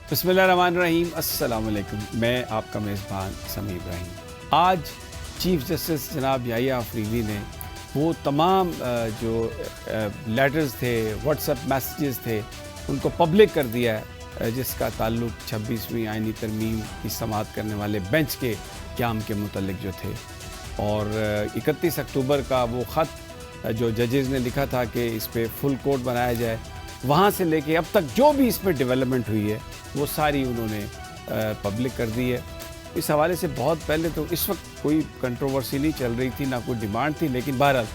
बिस्मिल्लाहिर्रहमानिर्रहीम, अस्सलाम वालेकुम। मैं आपका मेज़बान समी इब्राहिम। आज चीफ़ जस्टिस जनाब याहिया अफरीदी ने वो तमाम जो लेटर्स थे, व्हाट्सएप मैसेजेस थे, उनको पब्लिक कर दिया है, जिसका ताल्लुक़ 26वीं आइनी तरमीम की समाअत करने वाले बेंच के क़याम के मुतल्लिक़ जो थे। और 31 अक्टूबर का वो ख़त जो जजेज़ ने लिखा था कि इस पर फुल कोर्ट बनाया जाए, वहाँ से लेके अब तक जो भी इसमें डेवलपमेंट हुई है वो सारी उन्होंने पब्लिक कर दी है। इस हवाले से बहुत पहले तो इस वक्त कोई कंट्रोवर्सी नहीं चल रही थी, ना कोई डिमांड थी, लेकिन बहरहाल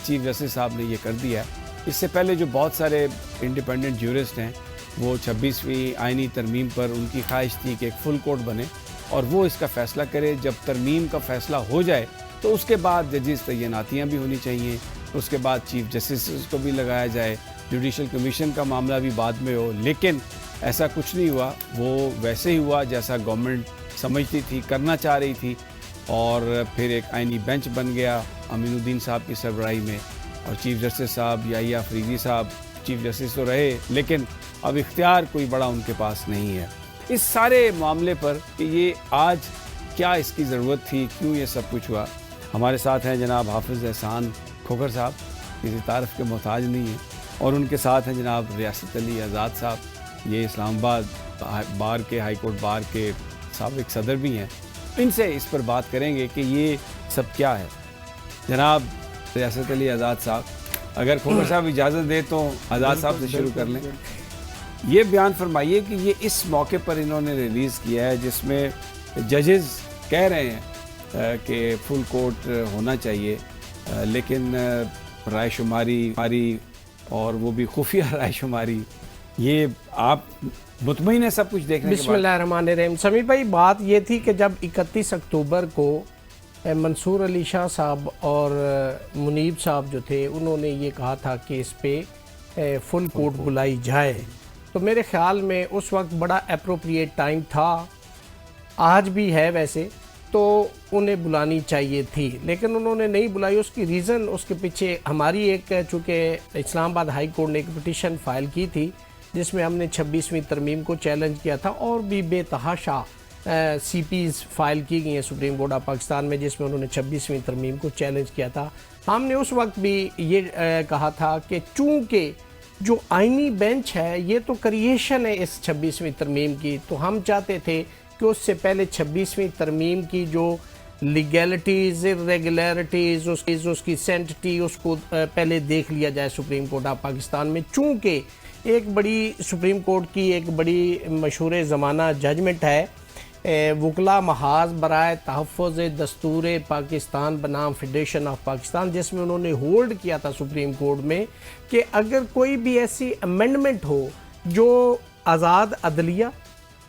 चीफ जस्टिस साहब ने ये कर दिया है। इससे पहले जो बहुत सारे इंडिपेंडेंट ज्यूरिस्ट हैं वो 26वीं आइनी तरमीम पर उनकी ख्वाहिश थी कि एक फुल कोर्ट बने और वो इसका फ़ैसला करे। जब तरमीम का फ़ैसला हो जाए तो उसके बाद जजेस तैनातियाँ भी होनी चाहिए, उसके बाद चीफ जस्टिस को भी लगाया जाए, जुडिशल कमीशन का मामला भी बाद में हो। लेकिन ऐसा कुछ नहीं हुआ, वो वैसे ही हुआ जैसा गवर्नमेंट समझती थी, करना चाह रही थी। और फिर एक आइनी बेंच बन गया अमीनुद्दीन साहब की सरबराही में, और चीफ जस्टिस साहब याहिया अफरीदी साहब चीफ जस्टिस तो रहे, लेकिन अब इख्तियार कोई बड़ा उनके पास नहीं है। इस सारे मामले पर कि ये आज क्या इसकी ज़रूरत थी, क्यों ये सब कुछ हुआ, हमारे साथ हैं जनाब हाफिज़ एहसान खोखर साहब, किसी तारीफ़ के मोहताज नहीं है, और उनके साथ हैं जनाब रियासत अली आज़ाद साहब, ये इस्लामाबाद बार के हाई कोर्ट बार के साबिक़ सदर भी हैं। इनसे इस पर बात करेंगे कि ये सब क्या है। जनाब रियासत अली आज़ाद साहब, अगर खोखर साहब इजाज़त दे तो आज़ाद साहब से शुरू कर लें। ये बयान फरमाइए कि ये इस मौके पर इन्होंने रिलीज़ किया है जिसमें जजेस कह रहे हैं कि फुल कोर्ट होना चाहिए, लेकिन रायशुमारी और वो भी खुफिया रायशुमारी, ये आप मुतमईन है सब कुछ देखने के बाद? बिस्मिल्लाहिर्रहमानिर्रहीम। समी भाई, बात ये थी कि जब 31 अक्टूबर को मंसूर अली शाह साहब और मुनीब साहब जो थे उन्होंने ये कहा था कि इस पे फुल कोर्ट बुलाई जाए, तो मेरे ख़्याल में उस वक्त बड़ा अप्रोप्रिएट टाइम था, आज भी है वैसे, तो उन्हें बुलानी चाहिए थी, लेकिन उन्होंने नहीं बुलाई। उसकी रीज़न, उसके पीछे हमारी एक, चूँकि इस्लामाबाद हाई कोर्ट ने एक पिटीशन फ़ाइल की थी जिसमें हमने 26वीं तरमीम को चैलेंज किया था, और भी बेतहाशा CPs फ़ाइल की गई हैं सुप्रीम कोर्ट ऑफ पाकिस्तान में जिसमें उन्होंने 26वीं तरमीम को चैलेंज किया था। हमने उस वक्त भी ये कहा था कि चूँकि जो आइनी बेंच है ये तो क्रिएशन है इस 26वीं तरमीम की, तो हम चाहते थे कि उससे पहले 26वीं तरमीम की जो लीगैलिटीज़, इर्रेगुलरिटीज़, उसकी सेंटिटी, उसको पहले देख लिया जाए सुप्रीम कोर्ट ऑफ पाकिस्तान में। चूँकि एक बड़ी सुप्रीम कोर्ट की एक बड़ी मशहूर ज़माना जजमेंट है वकला महाज बराए तहफ़्फ़ुज़ दस्तूर पाकिस्तान बनाम फेडरेशन ऑफ पाकिस्तान, जिसमें उन्होंने होल्ड किया था सुप्रीम कोर्ट में कि अगर कोई भी ऐसी अमेंडमेंट हो जो आज़ाद अदलिया,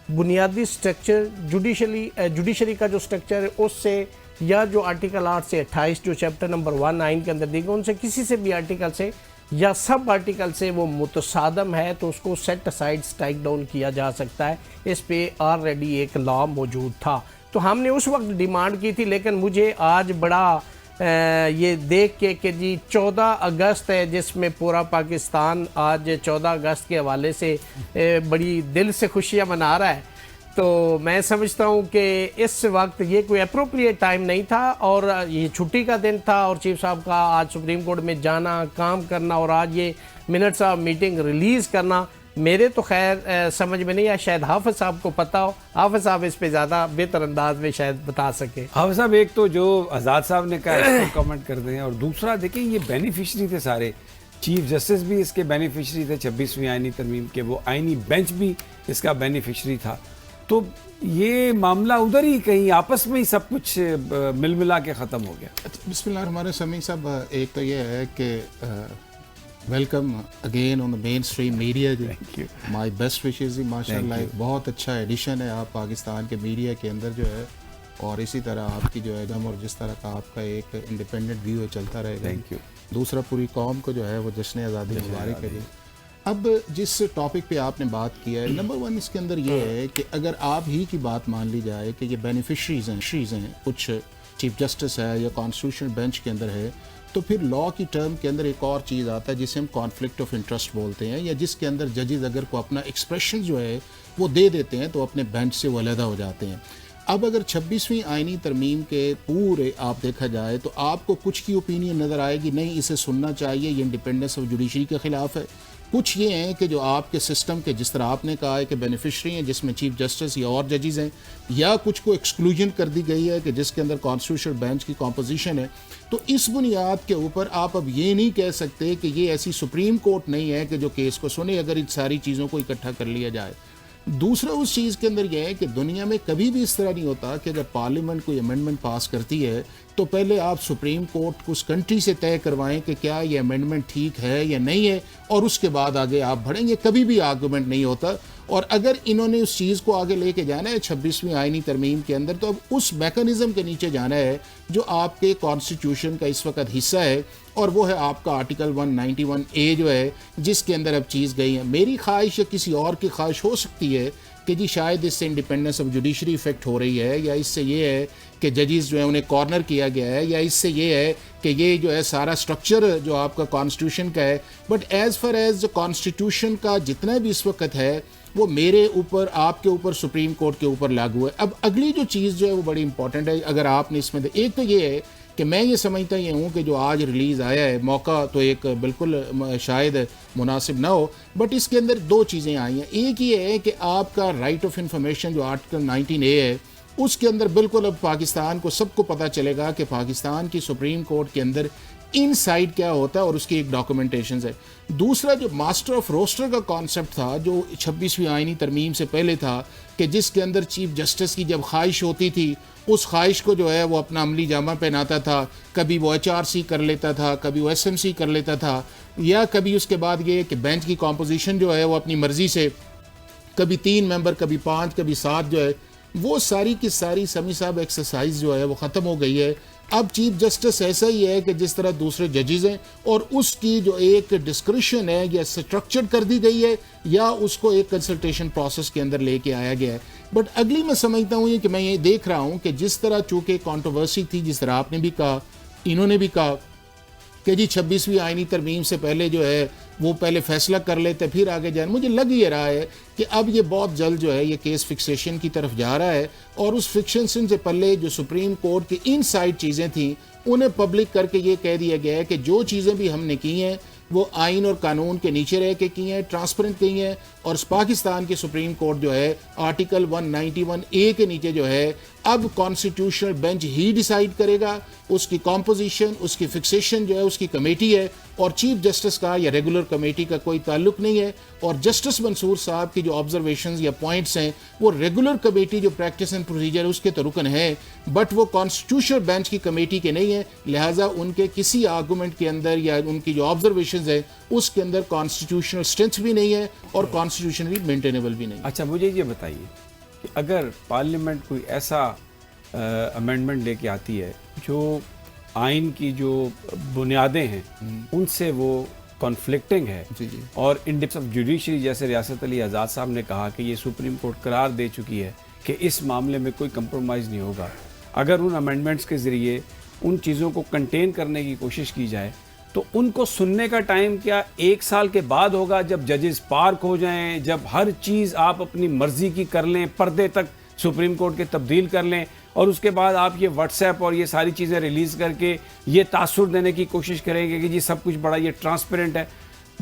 बुनियादी स्ट्रक्चर, जुडिशरी का जो स्ट्रक्चर है उससे, या जो आर्टिकल 8 से 28 जो चैप्टर नंबर 19 के अंदर दी गई, उनसे किसी से भी आर्टिकल से या सब आर्टिकल से वो मुतसादम है, तो उसको सेट असाइड, स्ट्राइक डाउन किया जा सकता है। इस पे ऑलरेडी एक लॉ मौजूद था, तो हमने उस वक्त डिमांड की थी। लेकिन मुझे आज बड़ा ये देख के कि जी 14 अगस्त है जिसमें पूरा पाकिस्तान आज 14 अगस्त के हवाले से बड़ी दिल से खुशियाँ मना रहा है, तो मैं समझता हूँ कि इस वक्त ये कोई अप्रोप्रिएट टाइम नहीं था, और ये छुट्टी का दिन था, और चीफ साहब का आज सुप्रीम कोर्ट में जाना, काम करना, और आज ये मिनट्स ऑफ मीटिंग रिलीज़ करना मेरे तो खैर समझ में नहीं आया। शायद हाफिज़ साहब को पता हो, हाफिज़ साहब इस पे ज़्यादा बेहतर अंदाज में शायद बता सके। हाफिज़ साहब, एक तो जो आज़ाद साहब ने कहा इसको कमेंट कर दें, और दूसरा देखिए ये बेनिफिशरी थे सारे, चीफ जस्टिस भी इसके बेनिफिशरी थे 26वीं आइनी तरमीम के, वो आइनी बेंच भी इसका बेनिफिशरी था, तो ये मामला उधर ही कहीं आपस में ही सब कुछ मिल मिला के ख़त्म हो गया। बिस्मिल्लाह हमारे समी साहब, एक तो ये है कि welcome again on the mainstream media जी, माय बेस्ट विशेस जी, माशाल्लाह एक बहुत अच्छा एडिशन है आप पाकिस्तान के मीडिया के अंदर जो है, और इसी तरह आपकी जो है दम और जिस तरह का आपका एक इंडिपेंडेंट व्यू है चलता रहेगा। Thank you. दूसरा, पूरी कौम को जो है वो जश्न आज़ादी मुबारक है। अब जिस टॉपिक पे आपने बात किया है, नंबर 1 इसके अंदर ये है कि अगर आप ही की बात मान ली जाए कि ये बेनिफिशरीज हैं, कुछ चीफ जस्टिस है या कॉन्स्टिट्यूशनल बेंच के अंदर है, तो फिर लॉ की टर्म के अंदर एक और चीज़ आता है जिसे हम कॉन्फ्लिक्ट ऑफ इंटरेस्ट बोलते हैं, या जिसके अंदर जजेस अगर को अपना एक्सप्रेशन जो है वो दे देते हैं तो अपने बेंच से वो अलहदा हो जाते हैं। अब अगर 26वीं आईनी तरमीम के पूरे आप देखा जाए तो आपको कुछ की ओपिनियन नज़र आएगी नहीं इसे सुनना चाहिए, ये इंडिपेंडेंस ऑफ जुडिशरी के ख़िलाफ़ है। कुछ ये हैं कि जो आपके सिस्टम के जिस तरह आपने कहा है कि बेनिफिशरी हैं जिसमें चीफ जस्टिस या और जजेस हैं, या कुछ को एक्सक्लूजन कर दी गई है कि जिसके अंदर कॉन्स्टिट्यूशनल बेंच की कॉम्पोजिशन है। तो इस बुनियाद के ऊपर आप अब ये नहीं कह सकते कि ये ऐसी सुप्रीम कोर्ट नहीं है कि जो केस को सुने अगर इन सारी चीज़ों को इकट्ठा कर लिया जाए। दूसरा उस चीज़ के अंदर यह है कि दुनिया में कभी भी इस तरह नहीं होता कि जब पार्लियामेंट कोई अमेंडमेंट पास करती है तो पहले आप सुप्रीम कोर्ट उस कंट्री से तय करवाएं कि क्या ये अमेंडमेंट ठीक है या नहीं है, और उसके बाद आगे आप बढ़ेंगे। कभी भी आर्गूमेंट नहीं होता। और अगर इन्होंने उस चीज़ को आगे लेके जाना है 26वीं आईनी तरमीम के अंदर, तो अब उस मैकेनिज़्म के नीचे जाना है जो आपके कॉन्स्टिट्यूशन का इस वक्त हिस्सा है, और वो है आपका आर्टिकल 191A जो है, जिसके अंदर अब चीज़ गई है। मेरी ख्वाहिश या किसी और की ख्वाहिश हो सकती है कि जी शायद इससे इंडिपेंडेंस ऑफ जुडिशरी इफेक्ट हो रही है, या इससे ये है कि जजेस जो है उन्हें कॉर्नर किया गया है, या इससे ये है कि ये जो है सारा स्ट्रक्चर जो आपका कॉन्स्टिट्यूशन का है। But as far as constitution का जितना भी इस वक्त है वो मेरे ऊपर, आपके ऊपर, सुप्रीम कोर्ट के ऊपर लागू है। अब अगली जो चीज़ जो है वो बड़ी इंपॉर्टेंट है। अगर आपने इसमें एक तो ये है कि मैं ये समझता ये हूँ कि जो आज रिलीज़ आया है, मौका तो एक बिल्कुल शायद मुनासिब ना हो, बट इसके अंदर दो चीज़ें आई हैं। एक ये है कि आपका राइट ऑफ इंफॉर्मेशन जो आर्टिकल 19A है, उसके अंदर बिल्कुल अब पाकिस्तान को सबको पता चलेगा कि पाकिस्तान की सुप्रीम कोर्ट के अंदर इनसाइड क्या होता है, और उसकी एक डॉक्यूमेंटेशन है। दूसरा जो मास्टर ऑफ रोस्टर का कॉन्सेप्ट था जो 26वीं आईनी तरमीम से पहले था, कि जिसके अंदर चीफ जस्टिस की जब ख्वाहिश होती थी उस ख्वाहिश को जो है वो अपना अमली जामा पहनाता था, कभी वो HRC कर लेता था, कभी वो SMC कर लेता था, या कभी उसके बाद ये कि बेंच की कॉम्पोजिशन जो है वो अपनी मर्ज़ी से कभी 3 मेंबर, कभी 5, कभी 7 जो है, वो सारी की सारी समी साहब एक्सरसाइज जो है वो ख़त्म हो गई है। अब चीफ जस्टिस ऐसा ही है कि जिस तरह दूसरे जजेस हैं, और उसकी जो एक डिस्क्रिप्शन है या स्ट्रक्चर कर दी गई है, या उसको एक कंसल्टेशन प्रोसेस के अंदर लेके आया गया है। बट अगली मैं समझता हूँ ये कि मैं ये देख रहा हूँ कि जिस तरह चूँकि कंट्रोवर्सी थी, जिस तरह आपने भी कहा, इन्होंने भी कहा कि जी 26वीं आईनी तरमीम से पहले जो है वो पहले फैसला कर लेते फिर आगे जाए। मुझे लग ये रहा है कि अब ये बहुत जल्द जो है ये केस फिक्सेशन की तरफ जा रहा है, और उस फिक्सेशन से पहले जो सुप्रीम कोर्ट की इनसाइड चीज़ें थी उन्हें पब्लिक करके ये कह दिया गया है कि जो चीज़ें भी हमने की हैं वो आइन और कानून के नीचे रह के की हैं, ट्रांसपेरेंट की हैं, और पाकिस्तान की सुप्रीम कोर्ट जो है आर्टिकल 191A के नीचे जो है अब कॉन्स्टिट्यूशनल बेंच ही डिसाइड करेगा। उसकी कॉम्पोजिशन, उसकी फिक्सेशन जो है उसकी कमेटी है, और चीफ जस्टिस का या रेगुलर कमेटी का कोई ताल्लुक नहीं है। और जस्टिस मंसूर साहब की जो ऑब्जर्वेशंस या पॉइंट्स हैं वो रेगुलर कमेटी जो प्रैक्टिस एंड प्रोसीजर उसके तो रुकन है, बट वो कॉन्स्टिट्यूशनल बेंच की कमेटी के नहीं है। लिहाजा उनके किसी आर्गूमेंट के अंदर या उनकी जो ऑब्जर्वेशंस है उसके अंदर कॉन्स्टिट्यूशनल स्ट्रेंथ भी नहीं है और कॉन्स्टिट्यूशनली मेंटेनेबल भी नहीं है। अच्छा, मुझे ये बताइए कि अगर पार्लियामेंट कोई ऐसा अमेंडमेंट लेके आती है जो आइन की जो बुनियादें हैं उनसे वो कॉन्फ्लिक्टिंग है, जी जी, और इंडिपेंडेंस ऑफ जुडिशरी, जैसे रियासत अली आज़ाद साहब ने कहा कि ये सुप्रीम कोर्ट करार दे चुकी है कि इस मामले में कोई कंप्रोमाइज़ नहीं होगा, अगर उन अमेंडमेंट्स के ज़रिए उन चीज़ों को कंटेन करने की कोशिश की जाए तो उनको सुनने का टाइम क्या 1 साल के बाद होगा, जब जजेस पार्क हो जाएं, जब हर चीज़ आप अपनी मर्ज़ी की कर लें, पर्दे तक सुप्रीम कोर्ट के तब्दील कर लें, और उसके बाद आप ये व्हाट्सएप और ये सारी चीज़ें रिलीज़ करके ये तासुर देने की कोशिश करेंगे कि जी सब कुछ बड़ा ये ट्रांसपेरेंट है।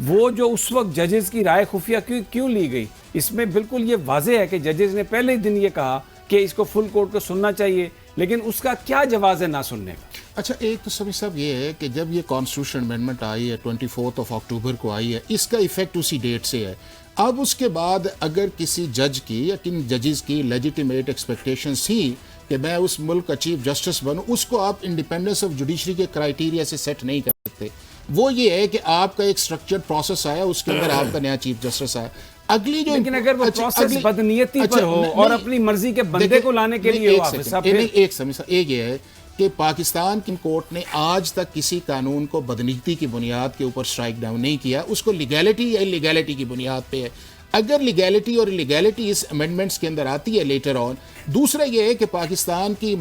वो जो उस वक्त जजेस की राय खुफिया क्यों ली गई, इसमें बिल्कुल ये वाज़ेह है कि जजेस ने पहले ही दिन ये कहा कि इसको फुल कोर्ट को सुनना चाहिए, लेकिन उसका क्या जवाब है ना सुनने का। अच्छा, एक तो सभी सब ये है कि जब ये कॉन्स्टिट्यूशन अमेंडमेंट आई है 24 अक्टूबर को आई है, इसका इफेक्ट उसी डेट से है। अब उसके बाद अगर किसी जज की या किन जजेस की लेजिटिमेट एक्सपेक्टेशंस थी कि मैं उस मुल्क का चीफ जस्टिस बनूं, उसको आप इंडिपेंडेंस ऑफ जुडिशरी के क्राइटेरिया से सेट नहीं कर सकते। वो ये है कि आपका एक स्ट्रक्चर्ड प्रोसेस आया, उसके अंदर आपका नया चीफ जस्टिस आया। अगली जो लेकिन अगर वो प्रोसेस बदनीयती पर हो और अपनी मर्जी के बंदे को लाने के लिए हो, एक ये है कि पाकिस्तान की कोर्ट ने आज तक किसी कानून को बदनीति की बुनियाद के ऊपर स्ट्राइक डाउन नहीं किया, उसको लीगैलिटी या इलीगैलिटी की बुनियाद पे है। अगर लीगैलिटी और इलीगैलिटी इस अमेंडमेंट्स के अंदर आती है लेटर ऑन। दूसरा यह है कि पाकिस्तान की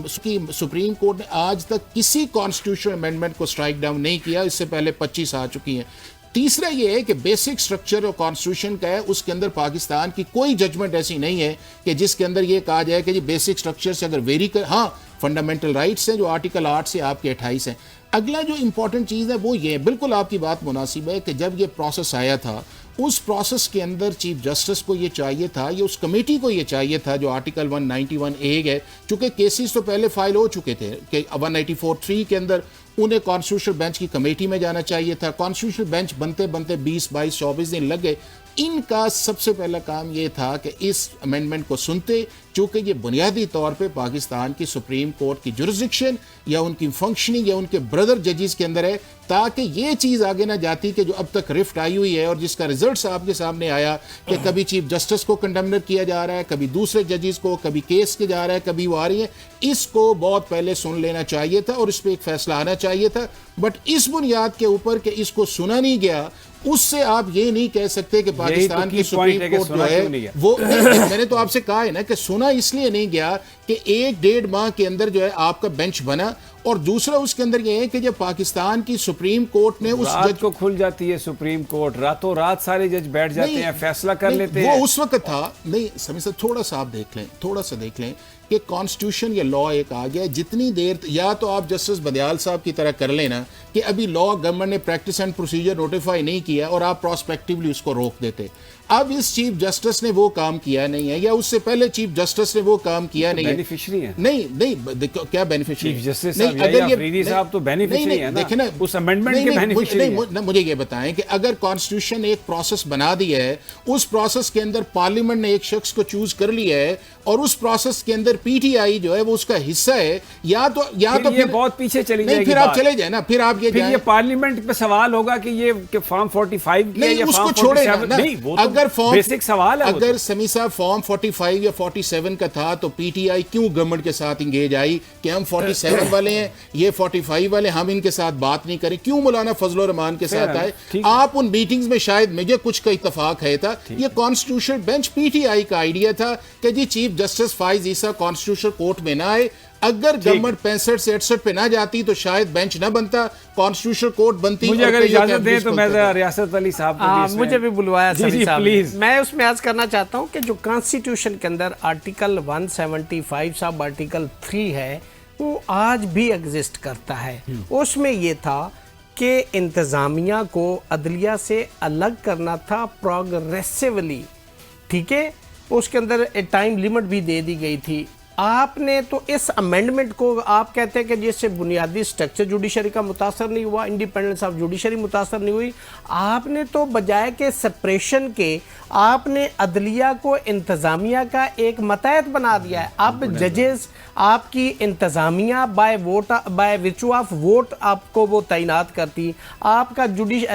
सुप्रीम कोर्ट ने आज तक किसी कॉन्स्टिट्यूशनल अमेंडमेंट को स्ट्राइक डाउन नहीं किया, इससे पहले 25 आ चुकी हैं। तीसरा ये है कि बेसिक स्ट्रक्चर और कॉन्स्टिट्यूशन का है, उसके अंदर पाकिस्तान की कोई जजमेंट ऐसी नहीं है कि जिसके अंदर ये कहा जाए कि जी बेसिक स्ट्रक्चर से अगर वेरी कर, हाँ फंडामेंटल राइट्स हैं जो आर्टिकल 8 से आपके 28 हैं। अगला जो इंपॉर्टेंट चीज़ है वो ये, बिल्कुल आपकी बात मुनासिब है कि जब ये प्रोसेस आया था उस प्रोसेस के अंदर चीफ जस्टिस को ये चाहिए था, ये उस कमेटी को ये चाहिए था जो आर्टिकल 191A है, चूंकि केसेस तो पहले फाइल हो चुके थे कि 194(3) के अंदर उन्हें कॉन्स्टिट्यूशनल बेंच की कमेटी में जाना चाहिए था। कॉन्स्टिट्यूशनल बेंच बनते बनते 20, 22, 24 दिन लग गए। इनका सबसे पहला काम ये था कि इस अमेंडमेंट को सुनते, चूंकि ये बुनियादी तौर पे पाकिस्तान की सुप्रीम कोर्ट की जुरिसडिक्शन या उनकी फंक्शनिंग या उनके ब्रदर जजेस के अंदर है, ताकि ये चीज़ आगे ना जाती कि जो अब तक रिफ्ट आई हुई है और जिसका रिजल्ट आपके सामने आया कि कभी चीफ जस्टिस को कंडेमनर किया जा रहा है, कभी दूसरे जजेस को, कभी केस के जा रहा है, कभी वो आ रही है। इसको बहुत पहले सुन लेना चाहिए था और इस पर एक फैसला आना चाहिए था। बट इस बुनियाद के ऊपर कि इसको सुना नहीं गया, उससे आप ये नहीं कह सकते कि पाकिस्तान की सुप्रीम कोर्ट जो है वो मैंने तो आपसे कहा है ना कि सुना इसलिए नहीं गया कि 1-1.5 माह के अंदर जो है आपका बेंच बना, और दूसरा उसके अंदर ये है कि जब पाकिस्तान की सुप्रीम कोर्ट ने उस जज को खुल जाती है सुप्रीम कोर्ट, रातों रात सारे जज बैठ जाते हैं, फैसला कर लेते हैं। वो उस वक्त था नहीं समय से, थोड़ा सा आप देख लें, थोड़ा सा देख लें कि कॉन्स्टिट्यूशन या लॉ एक आ गया। जितनी देर या तो आप जस्टिस बदियाल साहब की तरह कर लेना कि अभी लॉ गवर्नमेंट ने प्रैक्टिस एंड प्रोसीजर नोटिफाई नहीं किया और आप प्रोस्पेक्टिवली उसको रोक देते। अब इस चीफ जस्टिस ने वो काम किया नहीं है, या उससे पहले चीफ जस्टिस ने वो काम किया नहीं है। बेनिफिशियरी है? नहीं, क्या बेनिफिशियरी? चीफ जस्टिस साहब या अफरीदी साहब तो बेनिफिशियरी है ना, देखें ना उस अमेंडमेंट के बेनिफिशियरी है। मुझे ये बताएं कि अगर कॉन्स्टिट्यूशन एक प्रोसेस बना दिया है, उस प्रोसेस के अंदर पार्लियामेंट ने एक शख्स को चूज कर लिया है और उस प्रोसेस के अंदर पीटीआई जो है वो उसका हिस्सा है, या तो फिर बहुत पीछे चली जाएगी। फिर आप चले जाए ना, फिर आप ये पार्लियामेंट पे सवाल होगा कि ये फॉर्म 45 नहीं, या उसको फॉर्म छोड़े 47 ना। नहीं, वो तो अगर फॉर्म बेसिक सवाल है। अगर समी साहब फॉर्म 45 या 47 का था तो पीटीआई क्यों गवर्नमेंट के साथ इंगेज आई कि हम 47 वाले हैं, ये 45 वाले, हम इनके साथ बात नहीं करें? क्यों मौलाना फजलुर रहमान के साथ आए? आप उन मीटिंग्स में शायद मुझे कुछ का इत्तेफाक है था। ये कॉन्स्टिट्यूशनल बेंच पीटीआई का आइडिया था कि जी चीफ जस्टिस फाइज ईसा कॉन्स्टिट्यूशनल कोर्ट में ना आए। अगर गवर्नमेंट 65 से 68 पे ना जाती तो शायद बेंच ना बनता, कॉन्स्टिट्यूशनल कोर्ट बनती। मुझे अगर इजाजत दें तो मैं रियासत अली साहब को मुझे भी बुलवाया सभी साहब, प्लीज। मैं उसमें अर्ज करना चाहता हूं कि जो कॉन्स्टिट्यूशन के अंदर आर्टिकल 175 साहब आर्टिकल 3 है वो आज भी एग्जिस्ट करता है। उसमें ये था कि इंतजामिया को अदलिया से अलग करना था प्रोग्रेसिवली, ठीक है। उसके अंदर टाइम लिमिट भी दे दी गई थी। आपने तो इस अमेंडमेंट को आप कहते हैं कि जिससे बुनियादी स्ट्रक्चर जुडिशरी का मुतासर नहीं हुआ, इंडिपेंडेंस ऑफ जुडिशरी मुतासर नहीं हुई, आपने तो बजाय के सेपरेशन के आपने अदलिया को इंतज़ामिया का एक मतहत बना दिया है। अब जजेस आपकी इंतज़ामिया बाय वोट, बाय विचू ऑफ वोट आपको वो तैनात करती, आपका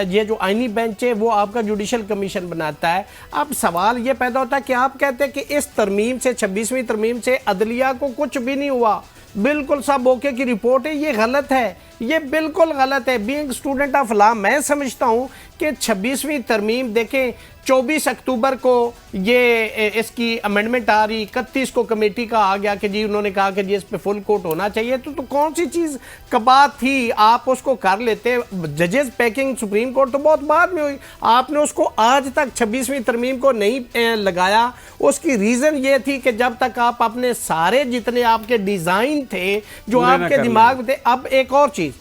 ये जो आइनी बेंच है वो आपका जुडिशल कमीशन बनाता है। अब सवाल ये पैदा होता है कि आप कहते हैं कि इस तरमीम से 26वीं तरमीम से अदलिया को कुछ भी नहीं हुआ, बिल्कुल सब ओके की रिपोर्ट है, ये गलत है, ये बिल्कुल गलत है। बीइंग स्टूडेंट ऑफ लॉ मैं समझता हूँ कि 26वीं तरमीम देखें 24 अक्टूबर को ये इसकी अमेंडमेंट आ रही, 31 को कमेटी का आ गया कि जी उन्होंने कहा कि जी इस पे फुल कोर्ट होना चाहिए। तो कौन सी चीज़ का बात थी, आप उसको कर लेते। जजेस पैकिंग सुप्रीम कोर्ट तो बहुत बाद में हुई, आपने उसको आज तक 26वीं तरमीम को नहीं लगाया। उसकी रीज़न ये थी कि जब तक आप अपने सारे जितने आपके डिज़ाइन थे जो आपके दिमाग में थे। अब एक और चीज़,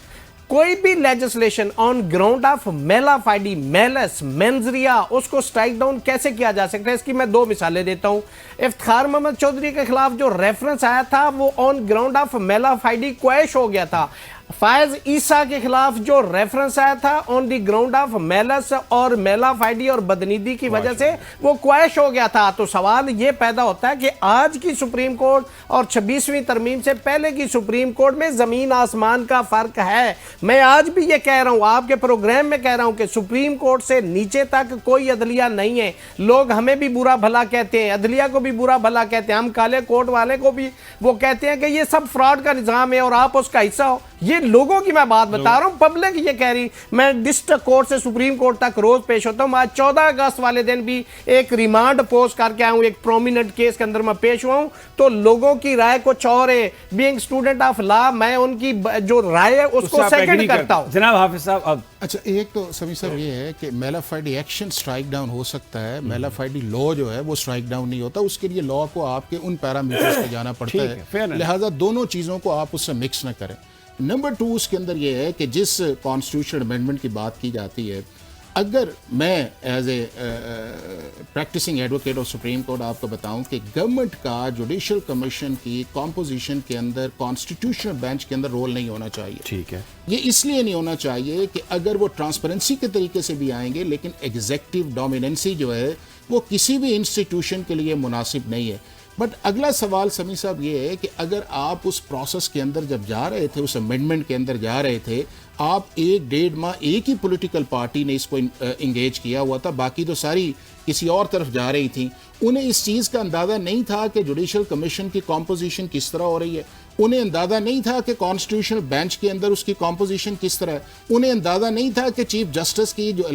कोई भी legislation on ground of mala fide, मेलस, मेंजरिया, उसको स्ट्राइक डाउन कैसे किया जा सकता है? इसकी मैं 2 मिसालें देता हूं। इफ्तिखार मोहम्मद चौधरी के खिलाफ जो रेफरेंस आया था वो on ground of mala fide quash हो गया था। फायज ईसा के खिलाफ जो रेफरेंस आया था on the ground of Malus और मेला फाइडी और बदनीति की वजह से वो क्वैश हो गया था। तो सवाल ये पैदा होता है कि आज की सुप्रीम कोर्ट और 26वीं तरमीम से पहले की सुप्रीम कोर्ट में जमीन आसमान का फर्क है। मैं आज भी ये कह रहा हूं, आपके प्रोग्राम में कह रहा हूं कि सुप्रीम कोर्ट से नीचे तक कोई अदलिया नहीं है। लोग हमें भी बुरा भला कहते हैं, अदलिया को भी बुरा भला कहते हैं, हम काले कोर्ट वाले को भी वो कहते हैं कि ये सब फ्रॉड का निजाम है और आप उसका हिस्सा हो। ये लोगों की मैं बात बता रहा हूँ, पब्लिक ये कह रही। मैं डिस्ट्रिक्ट कोर्ट से सुप्रीम कोर्ट तक रोज पेश होता हूँ। आज 14 अगस्त वाले दिन भी एक रिमांड पोस्ट करके आया हूँ, एक प्रोमिनेंट केस के अंदर मैं पेश हुआ हूँ। तो लोगों की राय कुछ और है। बीइंग स्टूडेंट ऑफ लॉ, मैं उनकी जो राय है उसको सेकंड करता हूँ। जनाब हाफिज साहब, अब अच्छा, एक तो सभी साहब ये है कि मेलाफाइडी एक्शन स्ट्राइक डाउन हो सकता है, मेलाफाइडी लॉ जो है वो स्ट्राइक डाउन नहीं होता। उसके लिए लॉ को आपके उन पैरामीटर्स पे जाना पड़ता है, लिहाजा दोनों चीज़ों को आप उससे मिक्स न करें। नंबर 2 उसके अंदर ये है कि जिस कॉन्स्टिट्यूशन अमेंडमेंट की बात की जाती है, अगर मैं as a practicing advocate of Supreme Court आपको बताऊं कि गवर्नमेंट का जुडिशल कमीशन की कॉम्पोजिशन के अंदर कॉन्स्टिट्यूशनल बेंच के अंदर रोल नहीं होना चाहिए। ठीक है, ये इसलिए नहीं होना चाहिए कि अगर वो ट्रांसपेरेंसी के तरीके से भी आएंगे, लेकिन एग्जेक्टिव डोमिनेंसी जो है वो किसी भी इंस्टीट्यूशन के लिए मुनासिब नहीं है। बट अगला सवाल समी साहब ये है कि अगर आप उस प्रोसेस के अंदर जब जा रहे थे, उस अमेंडमेंट के अंदर जा रहे थे, आप 1-1.5 माह एक ही पॉलिटिकल पार्टी ने इसको इंगेज किया हुआ था, बाकी तो सारी किसी और तरफ जा रही थी। उन्हें इस चीज़ का अंदाज़ा नहीं था कि जुडिशल कमीशन की कॉम्पोजिशन किस तरह हो रही है, उन्हें अंदाज़ा नहीं था कि कॉन्स्टिट्यूशनल बेंच के अंदर उसकी कॉम्पोजिशन किस तरह है, उन्हें अंदाज़ा नहीं था कि चीफ जस्टिस की जो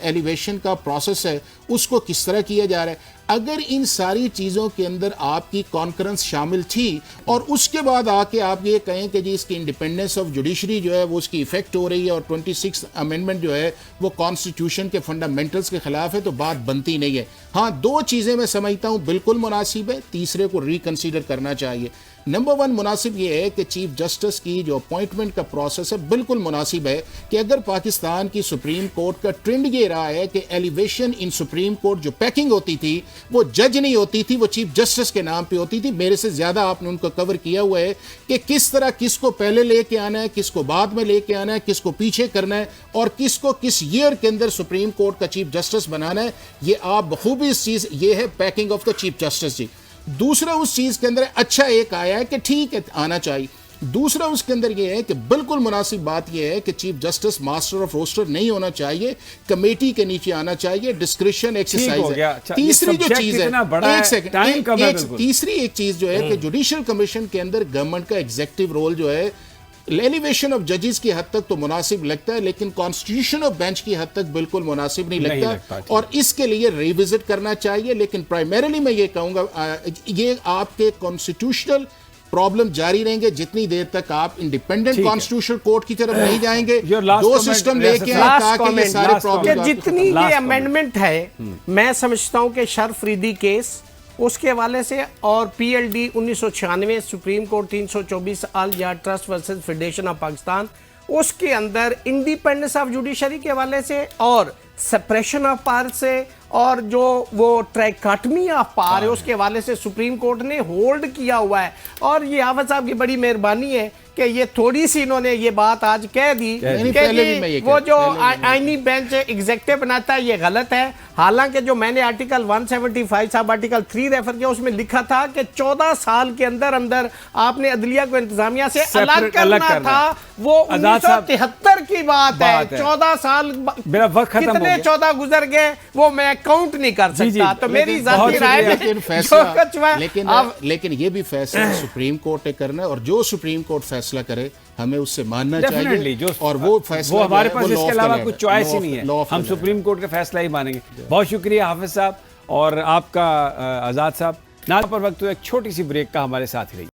एलिवेशन का प्रोसेस है उसको किस तरह किया जा रहा है। अगर इन सारी चीज़ों के अंदर आपकी कॉन्करेंस शामिल थी और उसके बाद आके आप ये कहें कि जी इसकी इंडिपेंडेंस ऑफ जुडिशरी जो है वो उसकी इफेक्ट हो रही है और 26 अमेंडमेंट जो है वो कॉन्स्टिट्यूशन के फंडामेंटल्स के खिलाफ है, तो बात बनती नहीं है। हाँ, 2 चीज़ें मैं समझता हूँ बिल्कुल मुनासिब है, तीसरे को रिकंसीडर करना चाहिए। नंबर 1 मुनासिब ये है कि चीफ जस्टिस की जो अपॉइंटमेंट का प्रोसेस है बिल्कुल मुनासिब है कि अगर पाकिस्तान की सुप्रीम कोर्ट का ट्रेंड ये रहा है कि एलिवेशन इन सुप्रीम कोर्ट जो पैकिंग होती थी वो जज नहीं होती थी, वो चीफ जस्टिस के नाम पे होती थी। मेरे से ज़्यादा आपने उनको कवर किया हुआ है कि किस तरह किसको पहले लेके आना है, किसको बाद में लेके आना है, किसको पीछे करना है और किसको किस ईयर के अंदर सुप्रीम कोर्ट का चीफ जस्टिस बनाना है। ये आप बखूबी इस चीज़, ये है packing of the chief justice जी। दूसरा उस चीज़ के अंदर अच्छा एक आया है कि ठीक है आना चाहिए। दूसरा उसके अंदर यह है कि बिल्कुल मुनासिब बात यह है कि chief justice master of roster नहीं होना चाहिए, कमेटी के नीचे आना चाहिए, डिस्क्रिप्शन एक्सरसाइज है। तीसरी जो चीज है, एक सेकंड, तीसरी एक चीज जो है कि जुडिशियल कमीशन के अंदर गवर्नमेंट का एग्जीक्यूटिव रोल जो है एलिवेशन ऑफ जजेस की हद तक तो मुनासिब लगता है, लेकिन कॉन्स्टिट्यूशन ऑफ बेंच की हद तक बिल्कुल मुनासिब नहीं लगता और इसके लिए रिविजिट करना चाहिए। लेकिन प्राइमरीली मैं ये कहूंगा, ये आपके कॉन्स्टिट्यूशनल प्रॉब्लम जारी रहेंगे जितनी देर तक आप इंडिपेंडेंट कॉन्स्टिट्यूशनल कोर्ट की तरफ नहीं जाएंगे। 2 सिस्टम लेके आए ताकि ये सारे प्रॉब्लम, जितनी ये अमेंडमेंट है, मैं समझता हूं कि शरफरीदी केस उसके हवाले से और PLD 1996 सुप्रीम कोर्ट 324 अल यार्ड trust versus Federation of Pakistan, उसके अंदर इंडिपेंडेंस ऑफ जुडिशरी के हवाले से और सप्रेशन ऑफ पावर से और जो वो ट्रैकाटमी ऑफ पावर है उसके हवाले से सुप्रीम कोर्ट ने होल्ड किया हुआ है। और ये हाफिज साहब की बड़ी मेहरबानी है कि ये थोड़ी सी इन्होंने ये बात आज कह दी कि वो जो आईनी बेंच एग्जेक्टिव बनाता है ये गलत है। हालांकि जो मैंने आर्टिकल 175 साहब आर्टिकल 3 रेफर किया उसमें लिखा था कि 14 साल के अंदर अंदर आपने अदलिया को इंतजामिया से अलग करना था। वो 1973 की बात है, 14 साल कितने 14 गुजर गए वो मैं काउंट नहीं कर सकता। तो मेरी जाती राय लेकिन ये भी फैसला सुप्रीम कोर्ट ने करना है और जो सुप्रीम कोर्ट फैसला करे हमें उससे मानना चाहिए और वो फैसला हमारे पास इसके अलावा कुछ चॉइस ही नहीं है, हम सुप्रीम कोर्ट का फैसला ही मानेंगे। बहुत शुक्रिया हाफिज साहब और आपका आज़ाद साहब। ना पर वक्त एक छोटी सी ब्रेक का, हमारे साथ ही रहिए।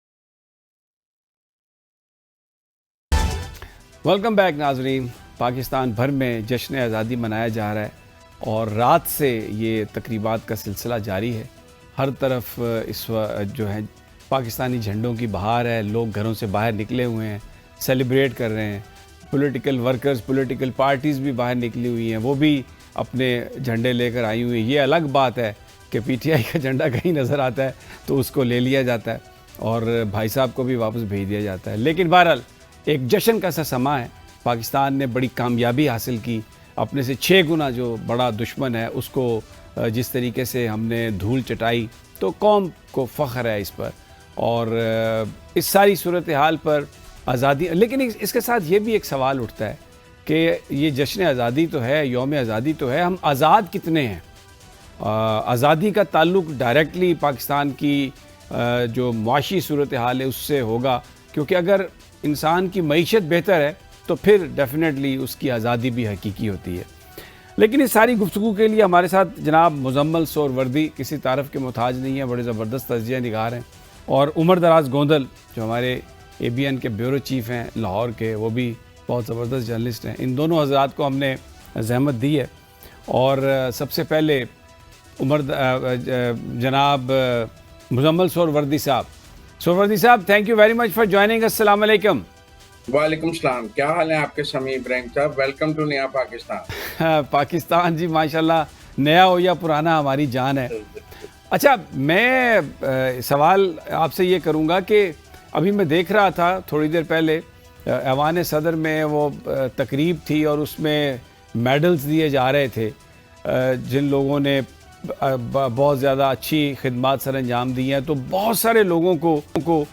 वेलकम बैक नाजरीन। पाकिस्तान भर में जश्न आज़ादी मनाया जा रहा है और रात से ये तकरीबात का सिलसिला जारी है। हर तरफ इस जो है पाकिस्तानी झंडों की बहार है, लोग घरों से बाहर निकले हुए हैं, सेलिब्रेट कर रहे हैं। पॉलिटिकल वर्कर्स, पॉलिटिकल पार्टीज़ भी बाहर निकली हुई हैं, वो भी अपने झंडे लेकर आई हुई हैं। ये अलग बात है कि PTI का झंडा कहीं नज़र आता है तो उसको ले लिया जाता है और भाई साहब को भी वापस भेज दिया जाता है। लेकिन बहरहाल एक जश्न का सा समा है। पाकिस्तान ने बड़ी कामयाबी हासिल की, अपने से 6 गुना जो बड़ा दुश्मन है उसको जिस तरीके से हमने धूल चटाई, तो कौम को फ़ख्र है इस पर। और इस सारी सूरत हाल पर आज़ादी, लेकिन इसके साथ ये भी एक सवाल उठता है कि ये जश्न आज़ादी तो है, यौम आज़ादी तो है, हम आज़ाद कितने हैं? आज़ादी का ताल्लुक़ डायरेक्टली पाकिस्तान की जो मुआशी सूरत हाल है उससे होगा, क्योंकि अगर इंसान की मईशत बेहतर है तो फिर डेफिनेटली उसकी आज़ादी भी हकीकी होती है। लेकिन इस सारी गुफ्तगू के लिए हमारे साथ जनाब मुजम्मल सोहरवर्दी किसी तारफ़ के मोहताज नहीं है, बड़े ज़बरदस्त तजिया निगार हैं। और उमर दराज गोंदल जो हमारे ABN के ब्यूरो चीफ़ हैं लाहौर के, वो भी बहुत ज़बरदस्त जर्नलिस्ट हैं। इन दोनों हज़रात को हमने ज़हमत दी है। और सबसे पहले जनाब मुजम्मल सोहरवर्दी साहब, thank you very much for joining us. अस्सलाम वालेकुम। वालेकुम सलाम, क्या हाल है आपके समी इब्राहिम साहब? वेलकम टू नया पाकिस्तान। पाकिस्तान जी माशाल्लाह, नया हो या पुराना हमारी जान है। अच्छा, मैं सवाल आपसे ये करूँगा कि अभी मैं देख रहा था थोड़ी देर पहले ऐवान सदर में वो तकरीब थी और उसमें मेडल्स दिए जा रहे थे जिन लोगों ने बहुत ज़्यादा अच्छी खिदमत सर अंजाम दी हैं। तो बहुत सारे लोगों को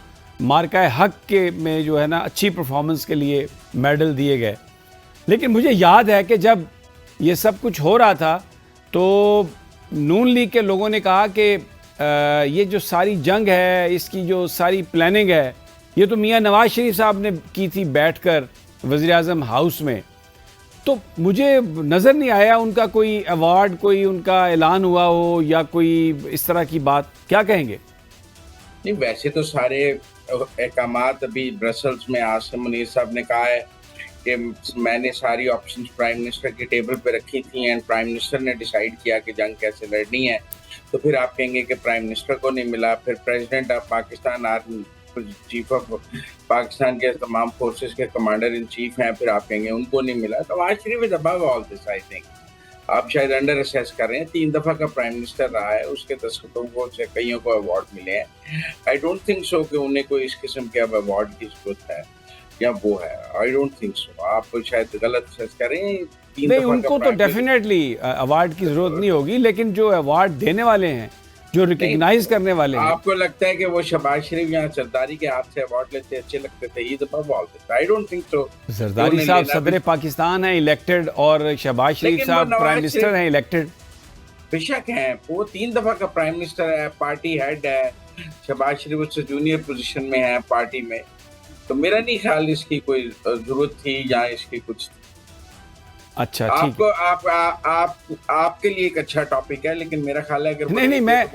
मार्का हक के में जो है ना अच्छी परफॉर्मेंस के लिए मेडल दिए गए। लेकिन मुझे याद है कि जब ये सब कुछ हो रहा था तो नून लीग के लोगों ने कहा कि ये जो सारी जंग है, इसकी जो सारी प्लानिंग है, ये तो मियां नवाज शरीफ साहब ने की थी बैठकर वज़ीर-ए-आज़म हाउस में। तो मुझे नज़र नहीं आया उनका कोई अवार्ड, कोई उनका ऐलान हुआ हो या कोई इस तरह की बात। क्या कहेंगे? नहीं, वैसे तो सारे अहकामात अभी ब्रसल्स में आज से मुनीर साहब ने कहा है कि मैंने सारी ऑप्शंस प्राइम मिनिस्टर की टेबल पे रखी थी एंड प्राइम मिनिस्टर ने डिसाइड किया कि जंग कैसे लड़नी है। तो फिर आप कहेंगे कि प्राइम मिनिस्टर को नहीं मिला, फिर president of Pakistan army chief of Pakistan के तमाम फोर्सेस के कमांडर इन चीफ हैं, फिर आप कहेंगे उनको नहीं मिला। तो Nawaz Sharif is above all this. I think आप शायद अंडर असेस कर रहे हैं। 3 दफ़ा का प्राइम मिनिस्टर रहा है, उसके दस्तखतों को से कईयों को अवार्ड मिले हैं। आई डोंट थिंक सो कि उन्हें कोई इस किस्म के अब अवार्ड की जरूरत है या वो है। I don't think so. आप शायद गलत असेस कर रहे हैं। नहीं, उनको तो डेफिनेटली अवार्ड की जरूरत नहीं होगी, लेकिन जो अवार्ड देने वाले हैं, जो रिकग्नाइज करने वाले हैं। आपको लगता है कि वो शहबाज शरीफ यहाँ सरदारी के हाथ से अवार्ड लेते अच्छे लगते थे? ये तो बहुत आई डोंट थिंक सो। सरदारी साहब सदर पाकिस्तान है इलेक्टेड और शहबाज शरीफ साहब प्राइम मिनिस्टर हैं इलेक्टेड। बेशक हैं, वो 3 दफ़ा का प्राइम मिनिस्टर है, पार्टी हेड है। शहबाज शरीफ उससे जूनियर पोजीशन में है पार्टी में। तो मेरा नहीं ख्याल इसकी कोई जरूरत थी या इसकी कुछ। अच्छा, ठीक है। आपके लिए एक अच्छा टॉपिक है, लेकिन मेरा ख्याल है कि नहीं, मैं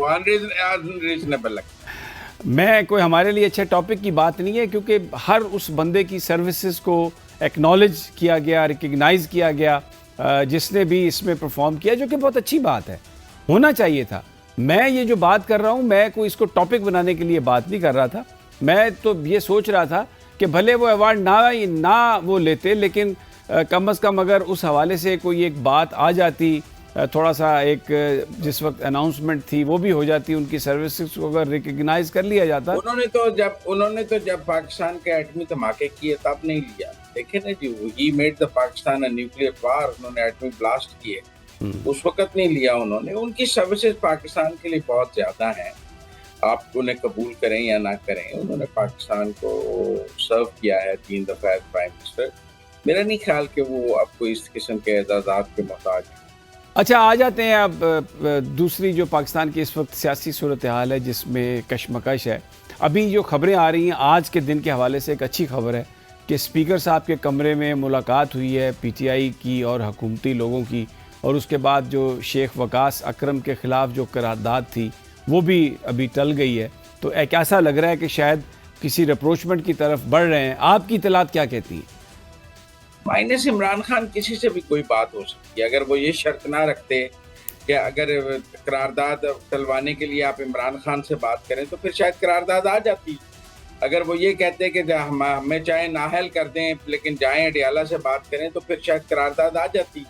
कोई हमारे लिए अच्छे टॉपिक की बात नहीं है, क्योंकि हर उस बंदे की सर्विसेज को एक्नॉलेज किया गया, रिकग्नाइज किया गया जिसने भी इसमें परफॉर्म किया, जो कि बहुत अच्छी बात है, होना चाहिए था। मैं ये जो बात कर रहा हूँ, मैं कोई इसको टॉपिक बनाने के लिए बात नहीं कर रहा था। मैं तो ये सोच रहा था कि भले वो अवार्ड ना वो लेते, लेकिन कम अज़ कम अगर उस हवाले से कोई एक बात आ जाती, थोड़ा सा एक जिस वक्त अनाउंसमेंट थी वो भी हो जाती, उनकी सर्विसेज को अगर रिकग्नाइज कर लिया जाता। उन्होंने तो जब पाकिस्तान के एटमी धमाके किए तब नहीं लिया। देखे ना जी, he made the Pakistan nuclear war. उन्होंने एटमी ब्लास्ट किए, उस वक्त नहीं लिया उन्होंने। उनकी सर्विसेज पाकिस्तान के लिए बहुत ज्यादा हैं, आप उन्हें कबूल करें या ना करें। उन्होंने पाकिस्तान को सर्व किया है 3 दफ़ा एज प्राइम मिनिस्टर। मेरा नहीं ख्याल कि वो आपको इस किस्म के एजाज़ात के मोहताज हैं। अच्छा, आ जाते हैं अब दूसरी जो पाकिस्तान की इस वक्त सियासी सूरत हाल है, जिसमें कशमकश है। अभी जो खबरें आ रही हैं आज के दिन के हवाले से, एक अच्छी खबर है कि स्पीकर साहब के कमरे में मुलाकात हुई है PTI की और हुकूमती लोगों की, और उसके बाद जो शेख वकास अकरम के ख़िलाफ़ जो करारदाद थी वो भी अभी टल गई है। तो एक ऐसा लग रहा है कि शायद किसी रिप्रोचमेंट की तरफ बढ़ रहे हैं। आपकी इत्तलात क्या कहती हैं? माइनस इमरान खान किसी से भी कोई बात हो सकती है। अगर वो ये शर्त ना रखते कि अगर करारदाद टलवाने के लिए आप इमरान खान से बात करें तो फिर शायद करारदाद आ जाती। अगर वो ये कहते कि हमें चाहे नाहल कर दें लेकिन जाएं अडियाला से बात करें तो फिर शायद करारदाद आ जाती।